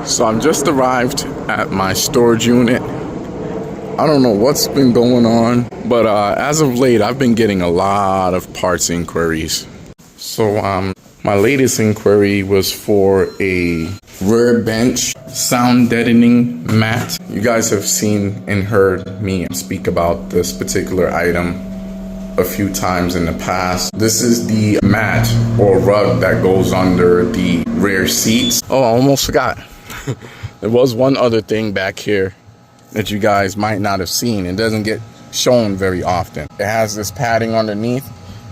So I've just arrived at my storage unit. I don't know what's been going on, but as of late, I've been getting a lot of parts inquiries. So my latest inquiry was for a rear bench sound deadening mat. You guys have seen and heard me speak about this particular item a few times in the past. This is the mat or rug that goes under the rear seats. Oh, I almost forgot. There was one other thing back here that you guys might not have seen. It doesn't get shown very often. It has this padding underneath.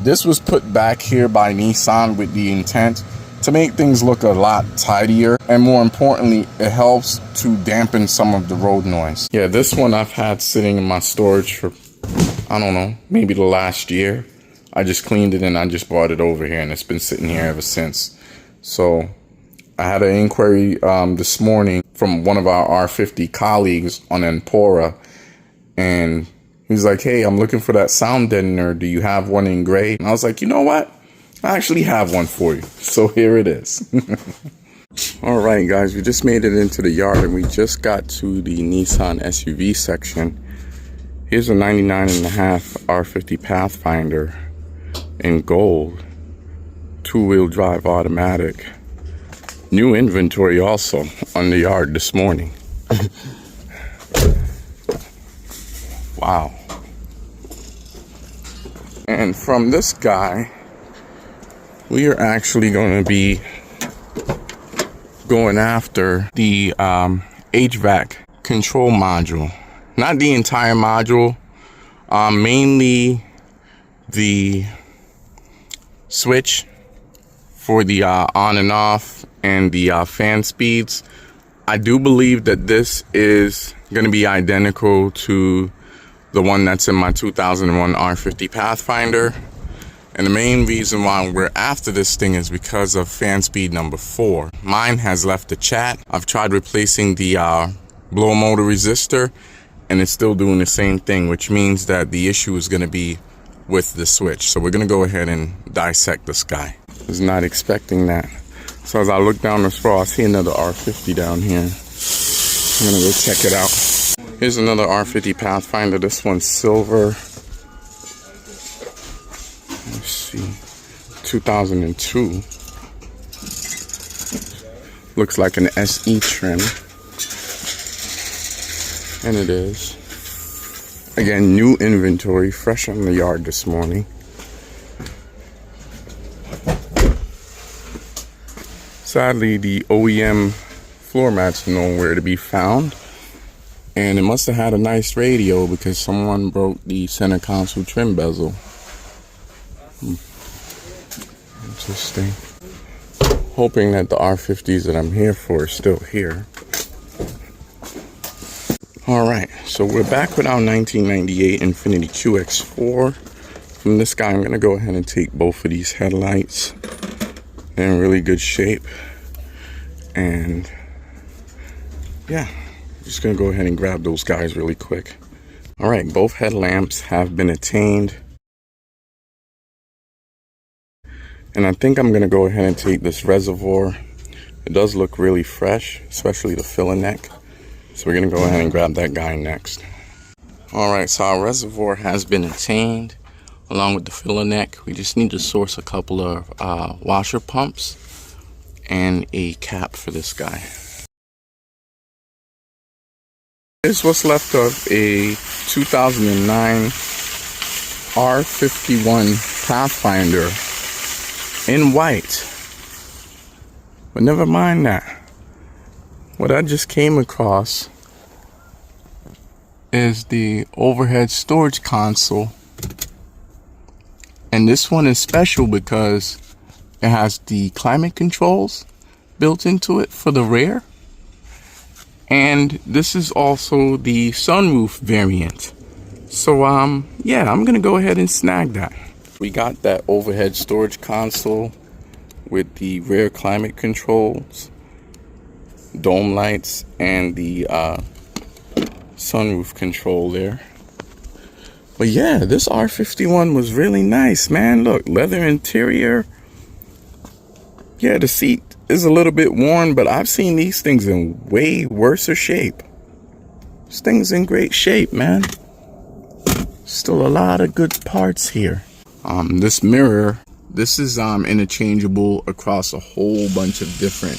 This was put back here by Nissan with the intent to make things look a lot tidier, and more importantly, it helps to dampen some of the road noise. Yeah, this one I've had sitting in my storage for, I don't know, maybe the last year. I just cleaned it and I just brought it over here, and it's been sitting here ever since. So I had an inquiry this morning from one of our R50 colleagues on Empora, and he's like, hey, I'm looking for that sound deadener. Do you have one in gray? And I was like, you know what? I actually have one for you. So here it is. All right, guys, we just made it into the yard and we just got to the Nissan SUV section. Here's a 99.5 R50 Pathfinder in gold, two-wheel drive automatic. New inventory also on the yard this morning. Wow. And from this guy, we are actually going to be going after the HVAC control module. Not the entire module, mainly the switch for the on and off and the fan speeds. I do believe that this is going to be identical to the one that's in my 2001 R50 Pathfinder. And the main reason why we're after this thing is because of fan speed number 4. Mine has left the chat. I've tried replacing the blow motor resistor, and it's still doing the same thing, which means that the issue is going to be with the switch. So we're going to go ahead and dissect this guy. I was not expecting that. So as I look down this floor, I see another R50 down here. I'm going to go check it out. Here's another R50 Pathfinder. This one's silver. Let's see. 2002. Looks like an SE trim. And it is. Again, new inventory, fresh on the yard this morning. Sadly, the OEM floor mats are nowhere to be found. And it must have had a nice radio because someone broke the center console trim bezel. Interesting. Hoping that the R50s that I'm here for are still here. Alright, so we're back with our 1998 Infiniti QX4. From this guy, I'm going to go ahead and take both of these headlights. They're in really good shape. And yeah, just going to go ahead and grab those guys really quick. Alright, both headlamps have been attained. And I think I'm going to go ahead and take this reservoir. It does look really fresh, especially the filler neck. So we're going to go ahead and grab that guy next. Alright, so our reservoir has been attained along with the filler neck. We just need to source a couple of washer pumps and a cap for this guy. Here's what's left of a 2009 R51 Pathfinder in white. But never mind that. What I just came across is the overhead storage console. And this one is special because it has the climate controls built into it for the rear. And this is also the sunroof variant. So yeah, I'm gonna go ahead and snag that. We got that overhead storage console with the rear climate controls, dome lights, and the sunroof control there. But yeah, this R51 was really nice, man. Look, leather interior. Yeah, the seat is a little bit worn, but I've seen these things in way worse shape. This thing's in great shape, man. Still a lot of good parts here. This mirror, this is interchangeable across a whole bunch of different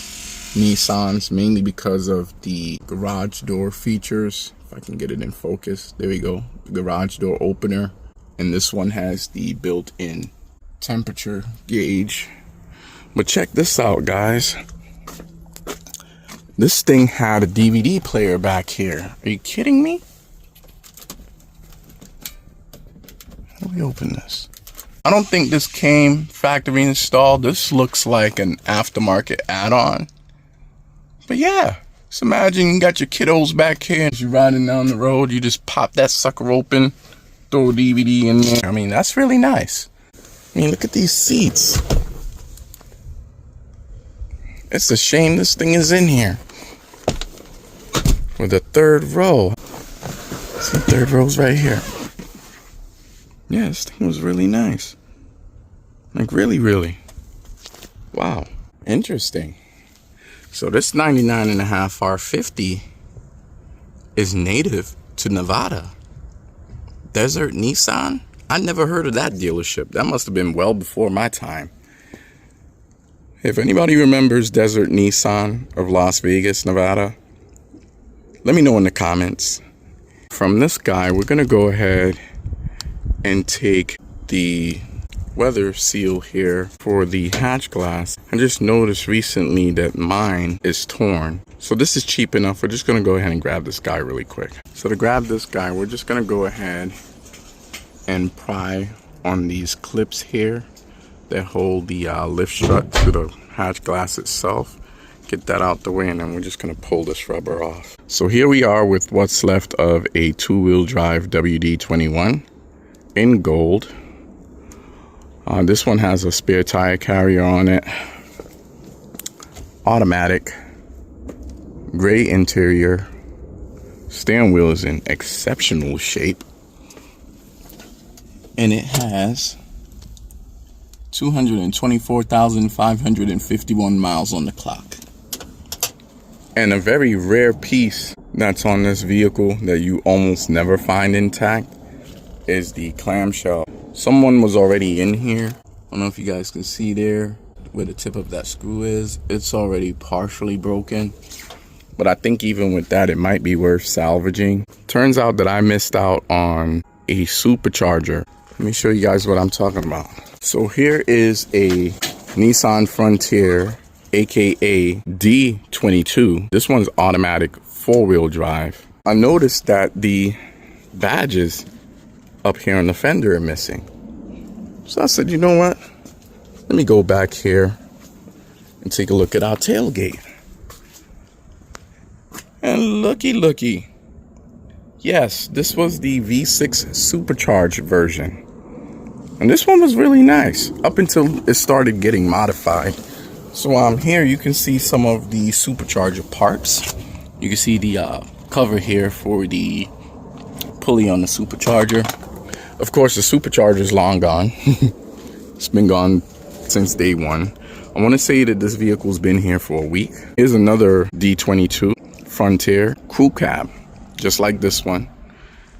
Nissans, mainly because of the garage door features. If I can get it in focus, there we go. Garage door opener. And this one has the built-in temperature gauge. But check this out, guys. This thing had a DVD player back here. Are you kidding me? How do we open this? I don't think this came factory installed. This looks like an aftermarket add-on. But yeah, just imagine you got your kiddos back here. As you're riding down the road, you just pop that sucker open, throw a DVD in there. I mean, that's really nice. I mean, look at these seats. It's a shame this thing is in here. With the third row. See, third row's right here. Yeah, this thing was really nice. Like, really, really. Wow. Interesting. So this 99.5 R50 is native to Nevada. Desert Nissan? I never heard of that dealership. That must have been well before my time. If anybody remembers Desert Nissan of Las Vegas, Nevada, let me know in the comments. From this guy, we're going to go ahead and take the weather seal here for the hatch glass. I just noticed recently that mine is torn. So this is cheap enough. We're just going to go ahead and grab this guy really quick. So to grab this guy, we're just going to go ahead and pry on these clips here that hold the lift strut to the hatch glass itself. Get that out the way, and then we're just going to pull this rubber off. So here we are with what's left of a two-wheel drive WD-21 in gold. This one has a spare tire carrier on it. Automatic. Gray interior. Steering wheel is in exceptional shape. And it has 224,551 miles on the clock. And a very rare piece that's on this vehicle that you almost never find intact is the clamshell. Someone was already in here. I don't know if you guys can see there where the tip of that screw is. It's already partially broken. But I think even with that, it might be worth salvaging. Turns out that I missed out on a supercharger. Let me show you guys what I'm talking about. So here is a Nissan Frontier, aka D22. This one's automatic 4-wheel drive. I noticed that the badges up here on the fender are missing. So I said, you know what? Let me go back here and take a look at our tailgate. And looky. Yes, this was the V6 Supercharged version. And this one was really nice up until it started getting modified. So here you can see some of the supercharger parts. You can see the cover here for the pulley on the supercharger. Of course, the supercharger is long gone. It's been gone since day one. I want to say that this vehicle's been here for a week. Here's another D22 Frontier crew cab, just like this one.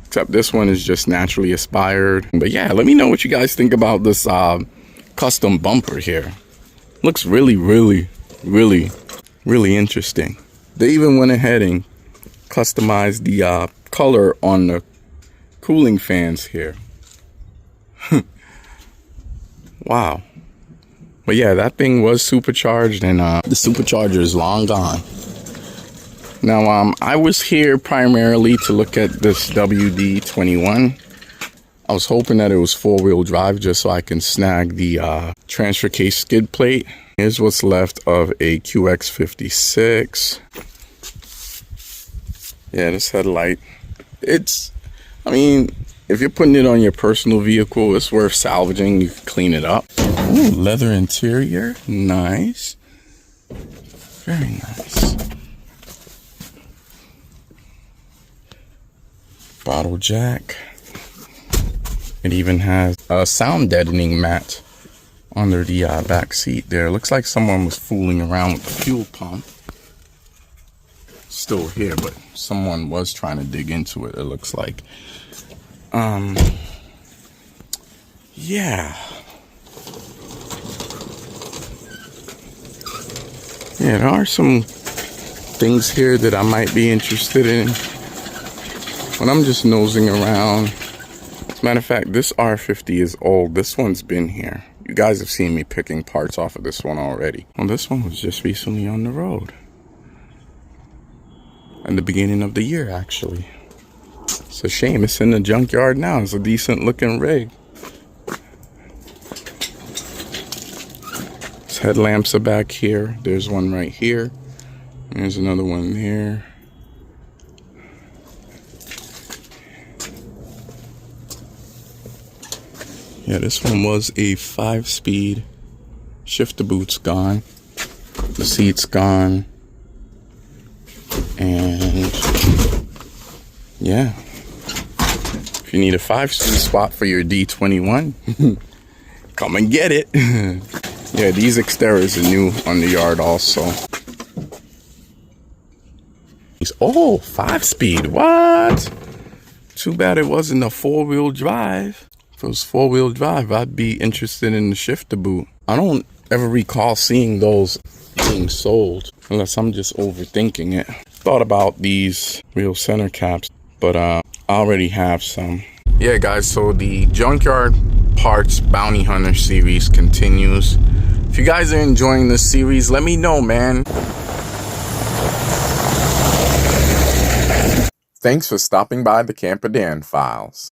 Except this one is just naturally aspired. But yeah, let me know what you guys think about this custom bumper here. Looks really interesting. They even went ahead and customized the color on the cooling fans here. Wow. But yeah, that thing was supercharged, and the supercharger is long gone. Now, I was here primarily to look at this WD-21. I was hoping that it was 4-wheel drive just so I can snag the transfer case skid plate. Here's what's left of a QX56. Yeah, this headlight. I mean, if you're putting it on your personal vehicle, it's worth salvaging. You can clean it up. Ooh, leather interior. Nice. Very nice. Bottle jack. It even has a sound deadening mat under the back seat there. Looks like someone was fooling around with the fuel pump. Still here, but someone was trying to dig into it, it looks like. Yeah. Yeah, there are some things here that I might be interested in when I'm just nosing around. As a matter of fact, this R50 is old. This one's been here. You guys have seen me picking parts off of this one already. Well, this one was just recently on the road. In the beginning of the year, actually. It's a shame it's in the junkyard now. It's a decent looking rig. Its headlamps are back here. There's one right here. There's another one there. Yeah, this one was a 5-speed. Shifter boot's gone. The seat's gone. And yeah, if you need a 5-speed spot for your D21, come and get it. Yeah, these exteriors are new on the yard also. Oh, 5-speed, what? Too bad it wasn't a 4-wheel drive. If it was 4-wheel drive, I'd be interested in the shifter boot. I don't ever recall seeing those being sold, unless I'm just overthinking it. Thought about these real center caps, but I already have some. Yeah, guys, so the Junkyard Parts Bounty Hunter series continues. If you guys are enjoying this series, let me know, man. Thanks for stopping by the Camper Dan Files.